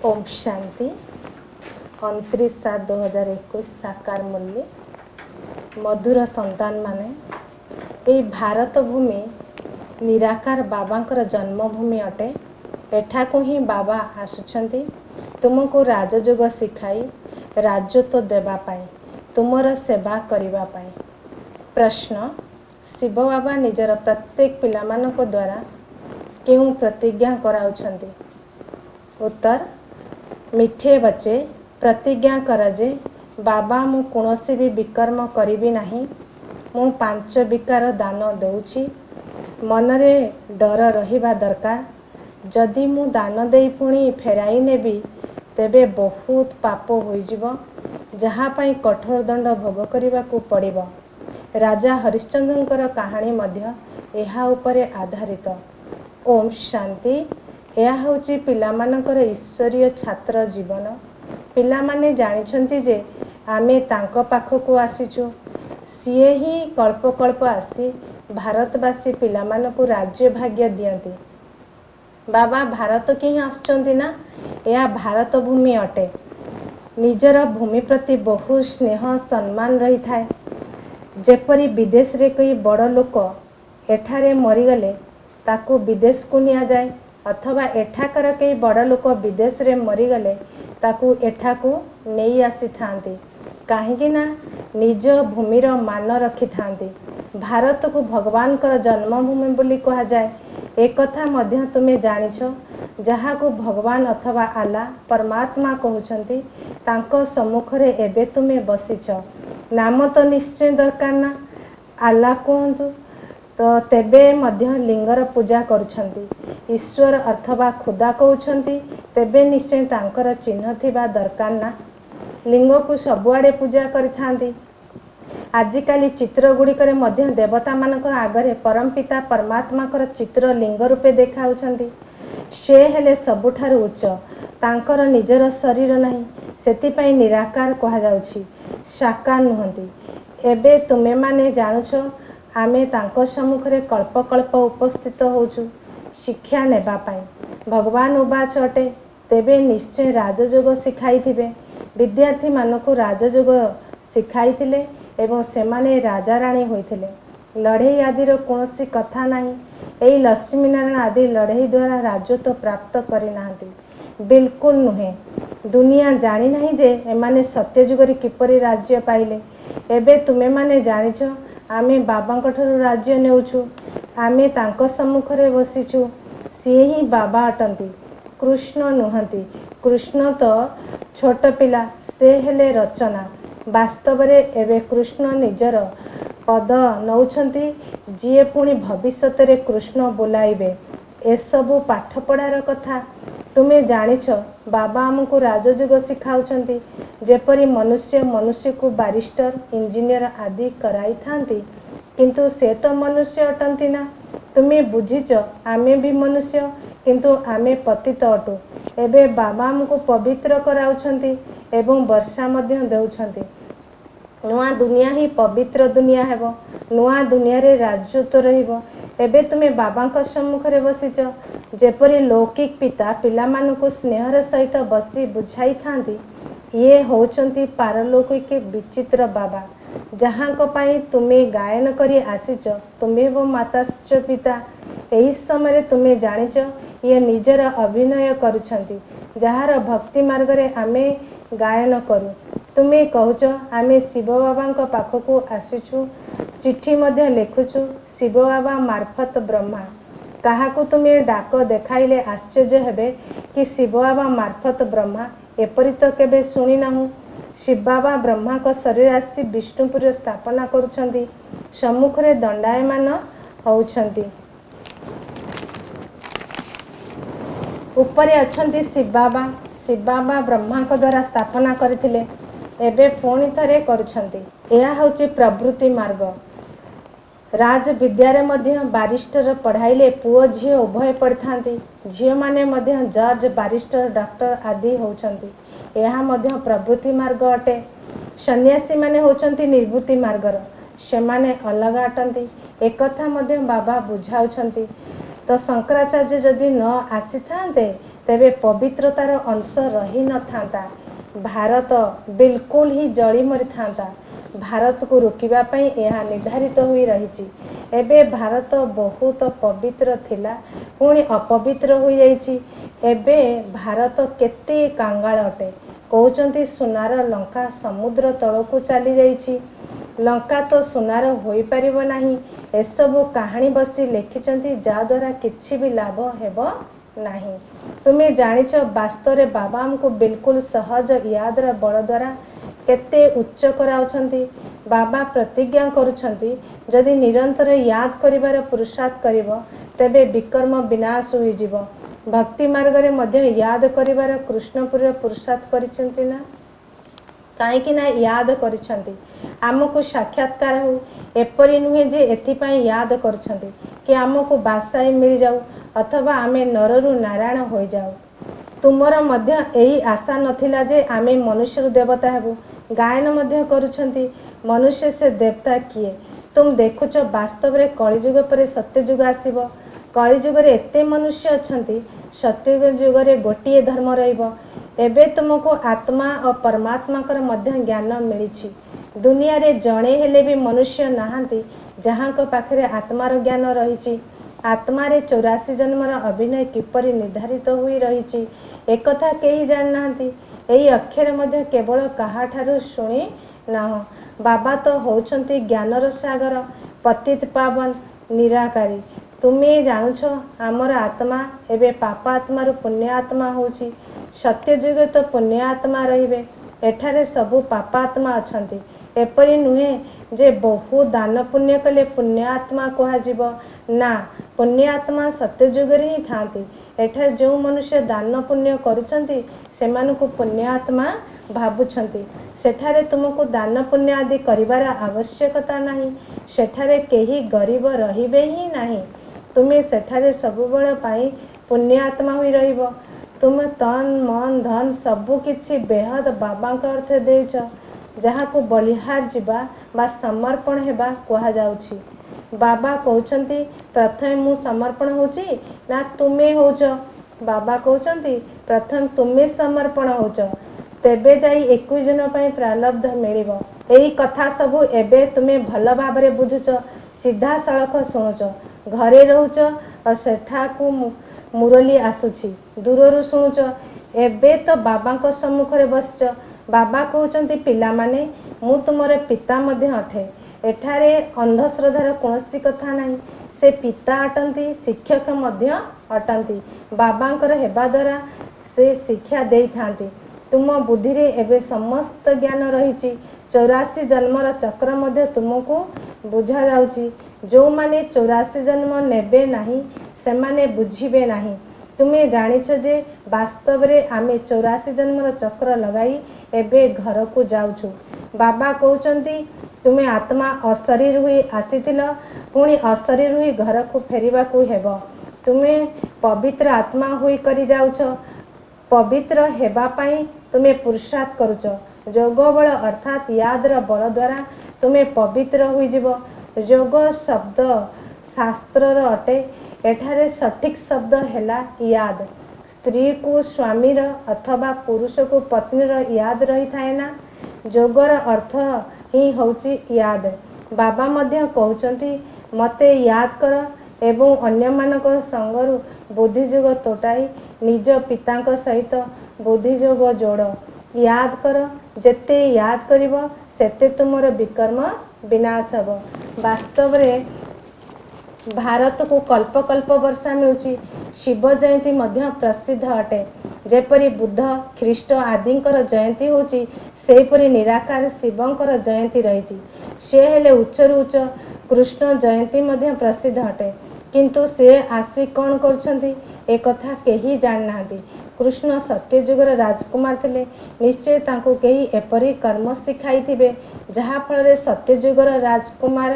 ओम शांति 29/7/2021 साकार मूल्य मधुर संतान माने ये भारत भूमि निराकार बाबांकर जन्मभूमि अटे। एठाकु ही बाबा आसुछंती तुमको राजयोग शिखाई राजत्व देवाई तुमर सेवा करने। प्रश्न शिव बाबा निजर प्रत्येक पिलामानक द्वारा क्यों प्रतिज्ञा कराउछंती? उत्तर मिठे बच्चे प्रतिज्ञा करा जे बाबा मु कौनसी भी विकर्म करी नहीं, मु 5 विकार दान दौची। मनरे डर रहिबा दरकार। जदि मु दान देई पुणी फेराई नेबी तेबे बहुत पाप होइजिबो, जहाँ पाई कठोर दंड भोग करने को पड़िबो। राजा हरिश्चंद्रकर कहानी मध्य एहा उपरे आधारित। ओम शांति। यह होची पिलामानकर ईश्वरीय छात्र जीवन। पिलामाने जानिछंती जे आमे तांको पाखको आसीचु, सीए ही कल्प कल्प आसी भारतवासी पिलामानकु राज्य भाग्य दियंती। बाबा भारत के ही आसुचंती ना, यह भारत भूमि अटे। निजर भूमि प्रति बहु स्नेह सम्मान रही थाए। जेपरी विदेश रे कोई बड़ लोक एठारे मरीगले ताकू विदेश को निया जाए, अथवा एठाकर कई बड़ लोक विदेश रे मरीगले ताकू एठाकू नहीं आसी थांती। काहेकि ना निज भूमिर मान रखी थांती। भारत को भगवान कर जन्मभूमि बोली कहा जाए। एक कथा मध्य तुमे जानिछ, जहाँ को भगवान अथवा आला परमात्मा कहउछंती तांको सम्मुखरे एबे तुमे बसिछ। नाम तो निश्चय दरकार ना, आला कहतु तो तेबे मध्य लिंगर पूजा करुछंती। ईश्वर अथवा खुदा कहउछंती तेबे निश्चय तांकर चिन्ह थिबा दरकार ना। लिंग को सबुआड़े पूजा करिथांती। आजिकाली चित्र गुड़िकरे मध्य देवता मानक आगरे परमपिता परमात्मा चित्र लिंग रूपे देखाउछंती। से हेले सबुठारु उच्च, तांकर निजर शरीर नहीं, सेतिपाई निराकार कहा जाउछि, साकार नुहंती। एबे तुमे माने जानुछ आमे तांको सम्मुखरे कल्प कल्प उपस्थित होउछु शिक्षा नेबा पाई। भगवान उबाच अटे, तेबे निश्चय राजयोग शिखाई थिबे। विद्यार्थी मानकु राजयोग शिखाई थिले एवं सेमाने राजा राणी होइथिले। लड़ई आदिर कौनसी कथा नहीं। एई लक्ष्मीनारायण आदि लड़ई द्वारा राजत्व प्राप्त करि नाहंती, बिल्कुल नुहे। दुनिया जानी नहीं जे एमाने सत्यजुगरे किपरि राज्य पाइले। एबे तुमे माने जानिछ आमे बाबांक ठारु राज्य नेउछु, आमे तांको सम्मुखरे बसिछु। सिए ही बाबा अटंती, कृष्ण नुहंती। कृष्ण तो छोट पिला, से हेले रचना। वास्तव रे एबे कृष्ण निजर पद नौछंती, जिए पुणी भविष्यत रे कृष्ण बोलाइबे। एसबु पाठ पढ़ार कथा। तुमे जानिछ बाबा आमको राजयोग शिखाउछंती। जेपरी मनुष्य मनुष्य को बारिस्टर इंजीनियर आदि कराई थांती, किंतु से तो मनुष्य अटंती ना। तुमे बुझीच आमे भी मनुष्य, किंतु आमे पतित अटु। एबे बाबा आमको पवित्र कराउछंती एवं वर्षा मध्य देउछंती। नुआ दुनिया ही पवित्र दुनिया हेबो। नुआ दुनिया रे राजत्व रहिबो। एबे तुमे बाबांक सम्मुखरे बसिच। जेपरी लौकिक पिता पिलामानकु स्नेहर सहित बसी बुझाई थांती, ये होचंती पारलौकिक विचित्र बाबा, जहाँ को पाई तुमे गायन करी आसीच। तुमे वो माताश्च पिता। एही समय तुमे जानिच ये निजर अभिनय करुछंती, जहार भक्ति मार्ग रे आमे गायन करू। तुमे कहूच आमे शिव बाबांक पाखको आसीछु, चिट्ठी मध्य लिखुछु शिव बाबा मार्फत ब्रह्मा। काहाकू तुमे डाक देखाइले आश्चर्य हेबे कि शिव बाबा मार्फत ब्रह्मा, एपरि तो केबे सुनी नाहु। शिव बाबा ब्रह्मा को शरीर आसी विष्णुपुर स्थापना करुछंती, सम्मुखरे दंडायमान होउछंती। उपरे अछंती शिव बाबा। शिव बाबा ब्रह्मा को द्वारा स्थापना करथिले, एबे पुणी थरे करुछंती। एहा होची प्रवृत्ति मार्ग। राज विद्यारे मध्य बारिस्टर पढ़ाइले पुओ झियो उभय पढ़िथांती। झियो माने मध्य जज बारिस्टर डॉक्टर आदि होउछंती। एहा मध्य प्रवृत्ति मार्ग अटे। सन्यासी माने होउछंती निर्वृत्ति मार्गर, सेमाने अलग अटंती। एक कथा मध्य बाबा बुझाउछंती। तो शंकराचार्य जदि न आसी थांते तेबे पवित्रतार अंश रही न था। भारत बिल्कुल ही जली मरी था। भारत को रोकिबा पई यह निर्धारित हुई रही। एबे भारत बहुत पवित्र थिला पुणी अपवित्र हो जाइछि। एबे भारत केते कांगाल अटे। कहउचंती सुनार लंका समुद्र तलकू चली जाइछि। लंका तो सुनार होई परिबो नाही। एसबु कहानी बसी लिखिचंती जाद्वारा किछि भी लाभ हेबो नाही। तुमे जानिच वास्तव बाबा हमको बिल्कुल सहज यादर बल द्वारा केते उच्च कराउछंती। बाबा प्रतिज्ञा करुछंती जदि निरंतर याद करिवार पुरुषार्थ करिवो तेबे विकर्म विनाश होई जिवो। भक्ति मार्ग रे मध्य याद करिवार कृष्णपुर पुरुषार्थ करिछंती ना काईकि ना याद करिछंती। आमको साक्षात्कार हो एपरि नुहे जे एथिपाई याद करुछंती कि आमको बासाई मिल जाऊ अथवा आमे नररु नारायण हो जाऊ। तुमर मध्य एही आशा नथिला जे आमे मनुष्य देवता हेबु। गायन मध्य करुछंती मनुष्य से देवता किए। तुम देखुच वास्तव रे कलिजुग पर सत्यजुग आसीबो। कलिजुग रे एते मनुष्य अछंती सत्ययुग युग रे गोटिए धर्म रहिबो। एबे तुमको आत्मा और परमात्मा कर मध्य ज्ञान मिलिछि। दुनिया रे जणे हेले भी मनुष्य नहांती जहांको पाखरे आत्मार ज्ञान रहिछि। आत्मा रे 84 जन्मर अभिनय किपरि निर्धारित होई रहिछि एकथा केही जान नांती। एही अक्षर मध्य केवल काहाठारु शुणी नाह। बाबा तो होउछंती ज्ञानर सागर पतित पावन निराकारी। तुमे जानुछ आमर आत्मा एबे पापात्मा रु पुण्यात्मा होउछि। सत्ययुग तो पुण्यात्मा रहिबे। एठारे सबु पापात्मा अछंती। एपरि नुहे जे बहु दान पुण्य कले पुण्यात्मा कहा जीवो ना। पुण्यात्मा सत्ययुग रे ही थांती। एठारे जो मनुष्य दान पुण्य करुछंती सेमानकु पुण्यात्मा भाबुछंती। सेठारे तुमको दान पुण्य आदि करिवार आवश्यकता नहीं। सेठारे केही गरीब रहिबे ही नहीं। तुमे सेठारे सबुबेल पाई पुण्यात्मा होई रहिबो। तुम तन मन धन सबु किछि बेहद बाबांक अर्थ देउछ जहाको बलिहार जीवा बा समर्पण हेबा कहा जाउछि। बाबा कहउछंती प्रथम मु समर्पण होउछि ना तुमे होउछ। बाबा कहउछंती प्रथम तुमे समर्पण होउछ तेबे जाई 21 जन पई प्रारब्ध मिलिबो। एही कथा सबु एबे तुमे भल भाबरे बुझुछ सीधा सड़क सुनुछ। घरे रहुछ और सेठाकू मुरली आसुछि दूररु शुणुच। एबे तो बाबांक सम्मुख रे बसच। बाबा कहउचंती पिला माने मु तुमर पिता मध्य अठे। एठारे अंधश्रद्धार कोनोसी कथा नहीं। से पिता अटंती शिक्षक मध्य अटंती। बाबांकर हेबा द्वारा से शिक्षा देई थांती। तुम बुद्धि रे एबे समस्त ज्ञान रहिछि। 84 जन्मर चक्र मध्य तुमको बुझा जाउछि। जो माने 84 जन्म नेबे नहीं सेमाने बुझिबे नहीं। तुमे जानिछ जे वास्तव रे आमे 84 जन्मर चक्र लगाई एबे घर को जाउछु। बाबा कहउचंती तुमे आत्मा अशरीर हुई आसीथिल पुणी अशरीर हुई घर को फेरिबा को हेबो। तुमे पवित्र आत्मा हुई करी जाउछ। पवित्र हेबा पाई तुमे पुरुषार्थ करुच। जोग बल अर्थात यादर बल द्वारा तुमे पवित्र हुई जीवो। जोग शब्द शास्त्रर अटे। एठारे सठिक शब्द हेला याद। स्त्री को स्वामीर अथवा पुरुष को पत्नीर याद रही थाए ना। जोगर अर्थ ही होउची याद। बाबा मध्य कहउचंती मते याद कर एवं अन्य मानक संगरु बुद्धिजोग तोटाई निज पितांक सहित बुद्धिजोग जोड़। याद कर जेते याद करिवो सेते तुमर विकर्म विनाश हबो। वास्तव रे भारत को कल्प कल्प वर्षा मिलुची। शिव जयंती मध्य प्रसिद्ध अटे। जेपरी बुद्ध ख्रीष्ट आदिंकर जयंती होची सेपरी निराकार शिवंकर जयंती रही। से हेले उच्चरु उच्च कृष्ण जयंती मध्य प्रसिद्ध अटे। किंतु से आसी कौन करछंती ए कथा केही जान नांती। कृष्ण सत्ययुगर राजकुमार थिले। निश्चय तांको केही एपरी कर्म सिखाई थिबे जहा फल सत्ययुगर राजकुमार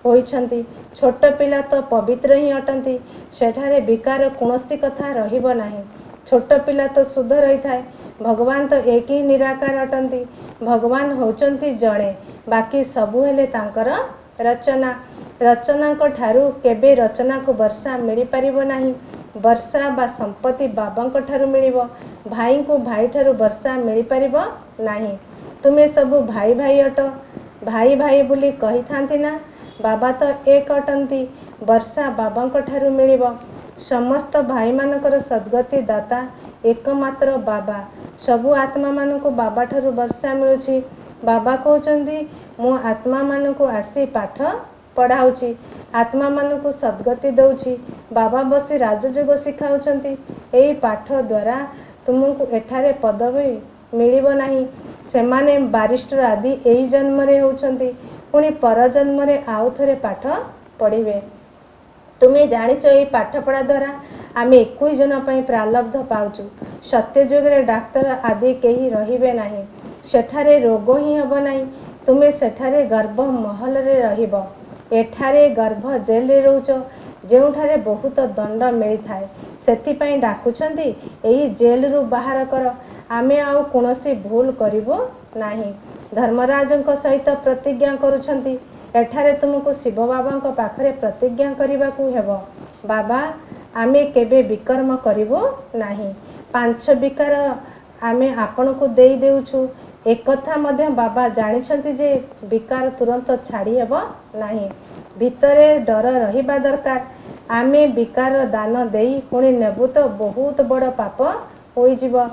होइछंती। छोट पिला तो पवित्र ही अटंती। सेठारे विकार कोनोसी कथा रहिबो नाही। छोट पिला तो शुद्ध रही थाए। भगवान तो एक ही निराकार अटंती। भगवान होचंती जणे बाकी सबु हेले तांकर रचना। रचना को ठारू केबे रचना को वर्षा मिली परिबो नाही। वर्षा बा संपत्ति बाबांक ठारू मिलिबो। भाई को भाई ठारू वर्षा मिल पारिबो नाही। तुमे सबु भाई भाई अट। भाई भाई बोली कही थांती ना, बाबा तो एक अटंती। वर्षा बाबांक ठारू मिलिबो। समस्त भाई मानकर सद्गति दाता एकमात्र बाबा। सबु आत्मा मानक बाबा ठारू वर्षा मिलुछि। बाबा कहउचंदी मु आत्मा मानक आसी पाठ पढ़ाउछि, आत्मा मानक सद्गति दउछि। बाबा बसी राजयोग शिखाउचंती। एई पाठ द्वारा तुमको एठारे पदवी मिलिबो नाही। सेमाने बारिस्टर आदि एई जन्मरे होउचंती, पुणी पर जन्मरे आउ थरे पाठ पढ़िबे। तुमे जानिच एई पाठ पढ़ा द्वारा आमे 21 जन पई प्रारब्ध पाउछु। सत्य जुगरे डाक्तर आदि केही रहिबे नाही। सेठारे रोग ही हब नाही। तुमे सेठारे गर्भ महल रे रहिबो। एठारे गर्भ जेल रे रहउछ, जेउठारे बहुत दंड मिली थाए। सेति पई डाकुछंती एई जेल रु बाहर कर, आमे आउ कोनोसी भूल करिबो नाही। धर्मराजंक सहित प्रतिज्ञा करूछंती। एठारे तुमको शिव बाबांक पाखरे प्रतिज्ञा करिबाकू हेबो। बाबा आमे केबे विकर्म करिबो नाही। 5 विकार आमे आपनको देई देउछु। एक कथा मध्य बाबा जानिछंती जे विकार तुरंत छाड़ी हेबो नाही। भितरे डर रहिबा दरकार। आमे विकार दान देई पुणी नेबु तो बहुत बड़ पाप होई जिवो।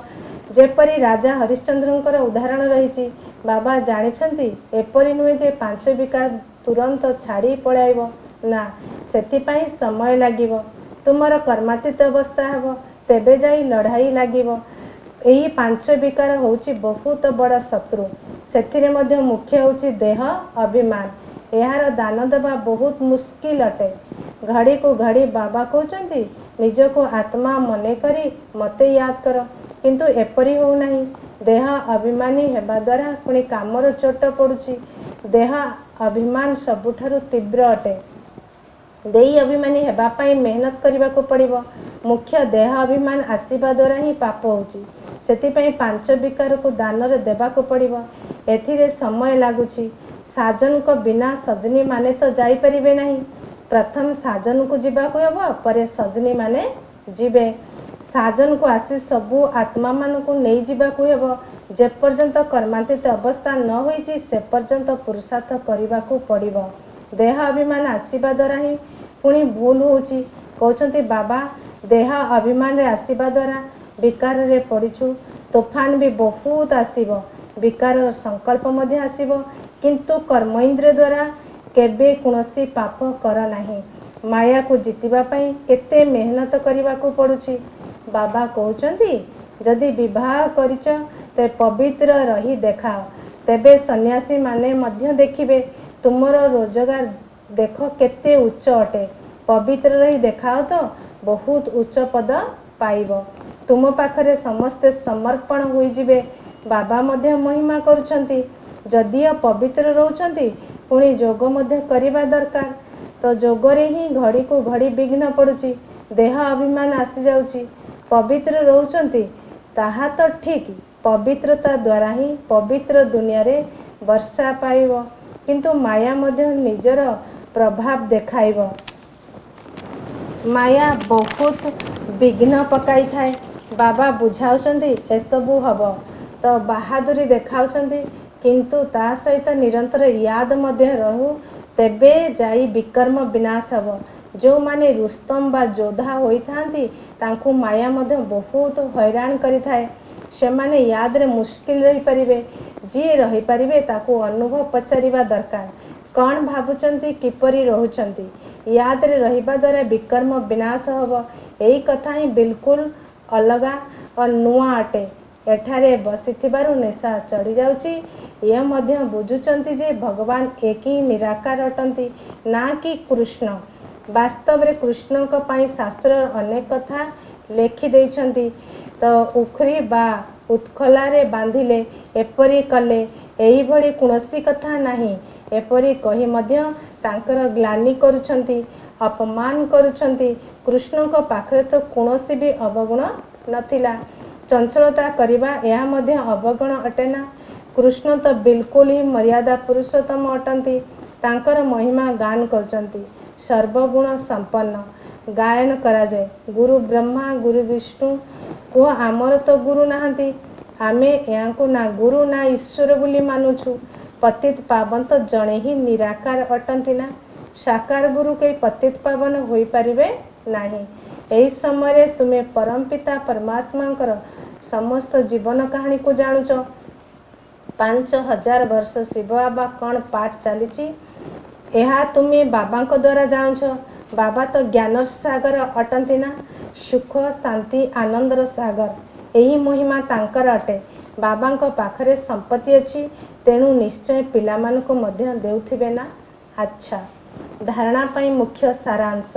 जेपरी राजा हरिश्चंद्रंकर उदाहरण रहिछि। बाबा जानिछंती एपरी नुहे जे 5 विकार तुरंत छाड़ी पळाइबो ना, सेति पई समय लागिबो। तुमर कर्मातीत अवस्था हेबो, तेबे जाई लड़ाई लागिबो। एही 5 विकार होउछि बहुत बड़ शत्रु। सेथिरे मध्य मुख्य होउछि देह अभिमान। एहार दान देबा बहुत मुश्किल अटे। घड़ी को घड़ी बाबा कहउचंती निज को आत्मा मने करी मते याद कर, किंतु एपरी हो नाही। देह अभिमानी हेबा द्वारा पुणी कामर चोट पड़ुछि। देह अभिमान सबुठारु तीव्र अटे। देही अभिमानी हेबा पाई मेहनत करबा को पड़िबो। मुख्य देह अभिमान आसीबा द्वारा ही पाप होउछि। सेति पई 5 विकार को दान रे देबा को पड़िबो। एथिरे समय लागुछि। साजन को बिना सजनी माने तो जाई परिबे नाही। प्रथम साजन को जिबा को हेबो, परे सजनी माने जिबे। साजन को आसी सबु आत्मा मान को नहीं जिबा को हेबो। जे पर्यंत कर्मातीत अवस्था न होईछि से पर्यंत पुरुषार्थ करबा को पड़िबो। देह अभिमान आसीबा द्वारा ही पुणी भूल होउछि। कहउचंती बाबा देह अभिमान रे आसीबा द्वारा विकार रे पड़िछु। तूफान भी बहुत आसीबो, विकार संकल्प मध्य आसीबो, किंतु कर्म इंद्रिय द्वारा केबे कोनोसी पाप कर नाही। माया को जितिबा पई केते मेहनत करबा को पड़ुछि। बाबा कहउचंती जदि विवाह करिच ते पवित्र रही देखाओ, तेबे सन्यासी माने मध्य देखिबे। तुमर रोजगार देख केते उच्च अटे। पवित्र रही देखाओ तो बहुत उच्च पद पाइबो। तुम पाखरे समस्ते समर्पण होई जिबे। बाबा मध्य महिमा करूछंती। जदियो पवित्र रहउछंती पुणी जोग मध्य करिबा दरकार। तो जोगरे ही घड़ी को घड़ी विघ्न पड़ुछि। देह अभिमान आसी जाउछि। पवित्र रहउछंती ताहा तो ठीक, पवित्रता द्वारा ही पवित्र दुनिया रे वर्षा पाइबो, किंतु माया मध्य निजर प्रभाव देखाइबो। माया बहुत विघ्न पकाई थाए। बाबा बुझाउचंदी एसबु हबो तो बहादुरी देखाउचंदी, किंतु ता सहित निरंतर याद मध्य रहू, तेबे जाई विकर्म विनाश हबो। जो माने रुस्तम बा जोधा होई थांती तांकु माया मध्य बहुत हैरान करी थाए। से माने याद रे मुश्किल रही परिबे। जी रही परिबे ताकु अनुभव पचारिबा दरकार। कौन भाबुचंती किपरि रहउचंती, याद रे रहिबा द्वारा विकर्म विनाश हबो। एई कथा ही बिल्कुल अलगा और नुआ अटे। एठारे बसिथिबारु नेशा चढ़ी जाउची। यह मध्य बुझुचंती जे भगवान एक ही निराकार अटंती, ना कि कृष्ण। वास्तव रे कृष्ण को पाई शास्त्र अनेक कथा लेखि देइछंती। तो उखरी बा उत्खला रे बांधिले एपरी कले, एही भली कोनोसी कथा नाही। एपरी कही मध्य तांकर ग्लानि करूछंती, अपमान करूछंती। कृष्ण को पाखरे तो कोनोसी भी अवगुण नथिला। चंचलता करिबा यह मध्य अवगुण अटेना। कृष्ण तो बिल्कुल ही मर्यादा पुरुषोत्तम अटंती। तांकर महिमा गान करचंती। सर्वगुण संपन्न गायन कराए गुरु ब्रह्मा गुरु विष्णु कुह आमर तो गुरु नहांती आमे यहाँ ना गुरु ना ईश्वर बोली मानुछु पतित पावन तो जड़े ही निराकार अटंती ना साकार गुरु कई पतित पावन हो पारिबे नाही। एही समय तुम्हें परमपिता परमात्मा समस्त जीवन कहानी को जानुच 5000 वर्ष शिव बाबा कौन पाठ चली यह तुम्हें बाबा द्वारा जानुछ। बाबा तो ज्ञान सागर अटंती ना सुख शांति आनंदर सागर यही महिमा तांकर अटे। बाबा पाखरे संपत्ति अच्छी तेणु निश्चय पिला मानक मध्य देउथिबे ना। अच्छा धारणा पाई मुख्य सारांश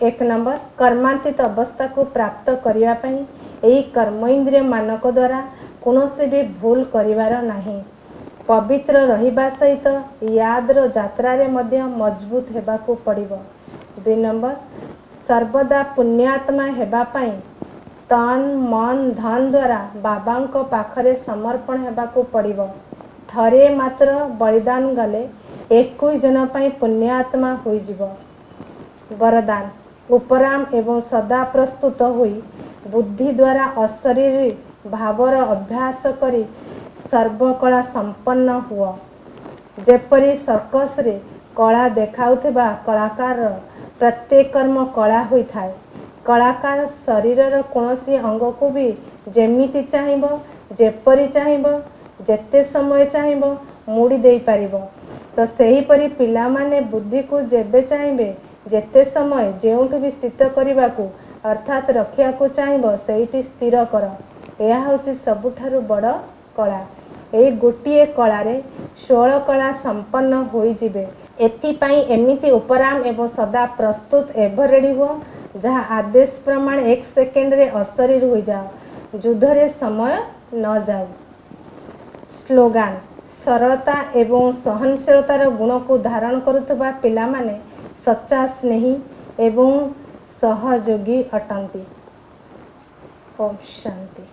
1 नंबर कर्मातीत अवस्था को प्राप्त करने पाई यही कर्म इंद्रिय मानक द्वारा कौनसी भी भूल करिवार नहीं। पवित्र रहिबा सहित यादर जात्रारे मध्य मजबूत हेबाकू पड़िबो। 2 नंबर सर्वदा पुण्यात्मा हेबा पाई तन मन धन द्वारा बाबांको पाखरे समर्पण हेबाकू पड़िबो। थरे मात्र बलिदान गले 21 जन पाई पुण्यात्मा होई जिवो। वरदान उपराम एवं सदा प्रस्तुत हुई बुद्धि द्वारा अशरीरी भावर अभ्यास करी सर्वकला संपन्न हुआ। जेपरी सर्कस रे कला देखाउथिबा कलाकार प्रत्येक कर्म कला होई थाए। कलाकार शरीर कौनसी अंग को भी जेमिति चाहिबो जेपरी चाहिबो जेते समय चाहिबो मुड़ी देई पारिबो। तो सही परी पिला माने बुद्धि को जेबे चाहिबे जेते समय जेउठ भी स्थित करने को अर्थात रखिया को चाहिबो सेठी स्थिर कर। यह हूँ सबुठारु बड़ कला। यही गोटे कलारे 16 कला संपन्न हो जिबे। एथिपाई एमिति उपराम एवं सदा प्रस्तुत एभर रेडी हुआ जहाँ आदेश प्रमाण 1 सेकेंड रे अशरीर हो जाओ युद्ध रे समय न जाओ। स्लोगान सरलता एवं सहनशीलतार गुण को धारण करुवा पिला माने सच्चा स्नेही एवं सहयोगी अटंती। ओम शांति।